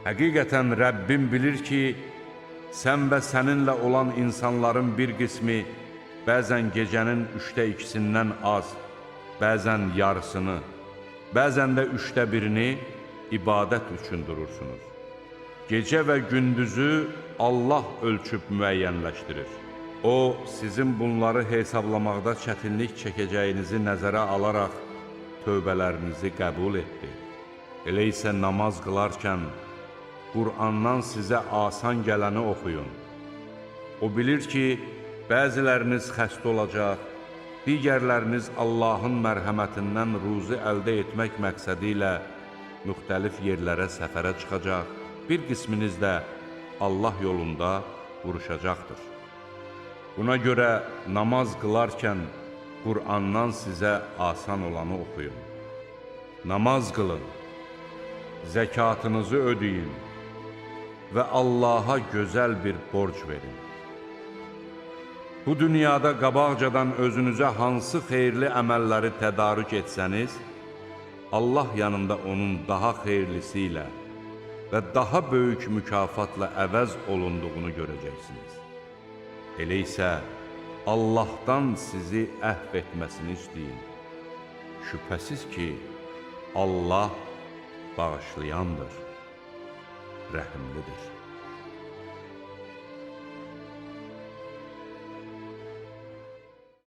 Həqiqətən Rəbbim bilir ki, sən və səninlə olan insanların bir qismi bəzən gecənin 2/3-dən az, bəzən yarısını, bəzən də 1/3-ni ibadət üçün durursunuz. Gecə və gündüzü Allah ölçüb müəyyənləşdirir. O, sizin bunları hesablamaqda çətinlik çəkəcəyinizi nəzərə alaraq tövbələrinizi qəbul etdi. Elə isə namaz qılarkən Qur'andan sizə asan gələni oxuyun. O bilir ki, bəziləriniz xəstə olacaq, digərləriniz Allahın mərhəmətindən ruzi əldə etmək məqsədi ilə müxtəlif yerlərə səfərə çıxacaq, bir qisminiz də Allah yolunda vuruşacaqdır. Buna görə namaz qılarkən Qur'andan sizə asan olanı oxuyun. Namaz qılın, zəkatınızı ödeyin və Allaha gözəl bir borc verin. Bu dünyada qabaqcadan özünüzə hansı xeyirli əməlləri tədarük etsəniz, Allah yanında onun daha xeyirlisi ilə və daha böyük mükafatla əvəz olunduğunu görəcəksiniz. Elə isə Allahdan sizi əhv etməsini istəyin. Şübhəsiz ki, Allah bağışlayandır, rəhimlidir.